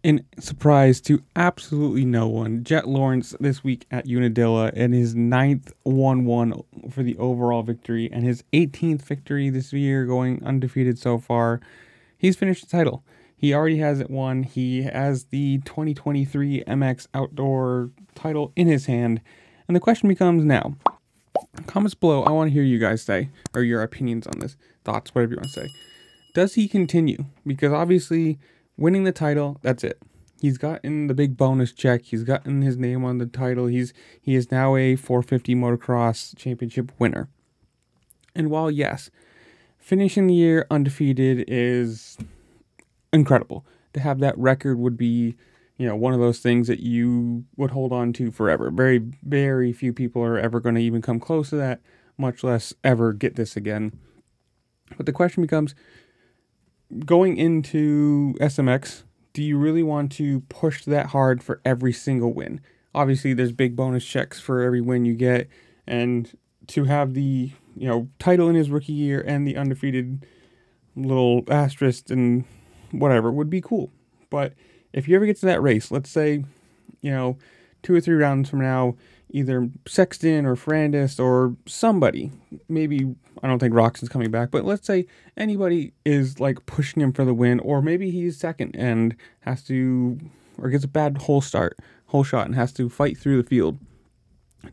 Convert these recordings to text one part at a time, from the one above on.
In surprise to absolutely no one, Jett Lawrence this week at Unadilla and his 9th 1-1 for the overall victory and his 18th victory this year, going undefeated so far. He's finished the title. He already has it won. He has the 2023 MX Outdoor title in his hand. And the question becomes now, comments below, I want to hear you guys say, or your opinions on this, thoughts, whatever you want to say. Does he continue? Because obviously, winning the title, that's it. He's gotten the big bonus check. He's gotten his name on the title. He is now a 450 Motocross championship winner. And while, yes, finishing the year undefeated is incredible. To have that record would be, one of those things that you would hold on to forever. Very, very few people are ever going to even come close to that, much less ever get this again. But the question becomes, going into SMX, do you really want to push that hard for every single win? Obviously, there's big bonus checks for every win you get, and to have the title in his rookie year and the undefeated little asterisk and whatever would be cool. But if you ever get to that race, let's say 2 or 3 rounds from now, either Sexton or Ferrandis or somebody, maybe, I don't think Roxon's coming back, but let's say anybody is like pushing him for the win, or maybe he's second and has to, or gets a bad hole shot and has to fight through the field.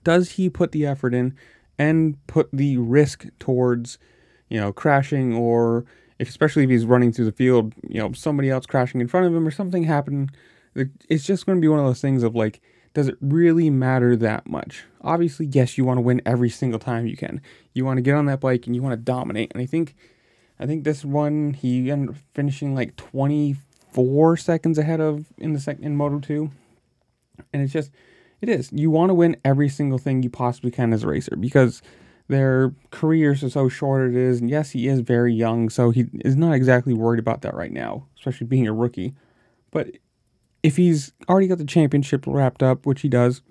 Does he put the effort in and put the risk towards, crashing, or especially if he's running through the field, somebody else crashing in front of him or something happening? It's just going to be one of those things of like, does it really matter that much? Obviously, yes, you want to win every single time you can. You want to get on that bike and you want to dominate. And I think this one, he ended up finishing like 24 seconds ahead of in Moto 2. And it is. You want to win every single thing you possibly can as a racer, because their careers are so short it is. And yes, he is very young, so he is not exactly worried about that right now, especially being a rookie. But if he's already got the championship wrapped up, which he does,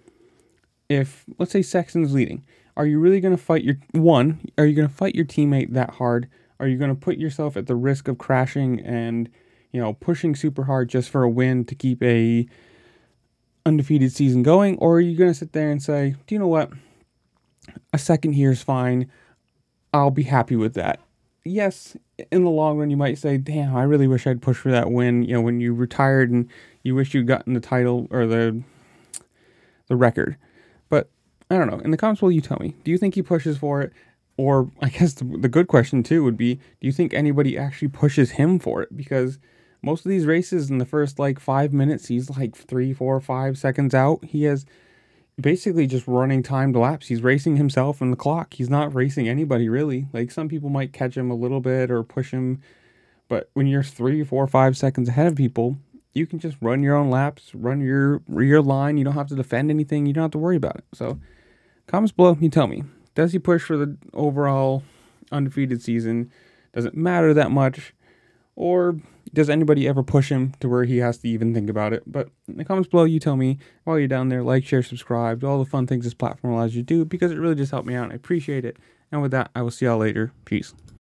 if, let's say, Sexton's leading, are you really going to fight are you going to fight your teammate that hard? Are you going to put yourself at the risk of crashing and, pushing super hard just for a win to keep a undefeated season going? Or are you going to sit there and say, do you know what? A second here is fine. I'll be happy with that. Yes, in the long run, you might say, damn, I really wish I'd pushed for that win. When you retired and you wish you'd gotten the title or the record. But I don't know. In the comments below, you tell me. Do you think he pushes for it? Or I guess the good question too would be, do you think anybody actually pushes him for it? Because most of these races in the first 5 minutes, he's 3, 4, 5 seconds out. He has basically just running timed laps. He's racing himself and the clock. He's not racing anybody really. Some people might catch him a little bit or push him, but when you're 3, 4, 5 seconds ahead of people, you can just run your own laps, run your line. You don't have to defend anything. You don't have to worry about it. So comments below, you tell me, does he push for the overall undefeated season? Does it matter that much? Or does anybody ever push him to where he has to even think about it? But in the comments below, you tell me. While you're down there, like, share, subscribe, do all the fun things this platform allows you to do, because it really just helped me out, and I appreciate it. And with that, I will see y'all later. Peace.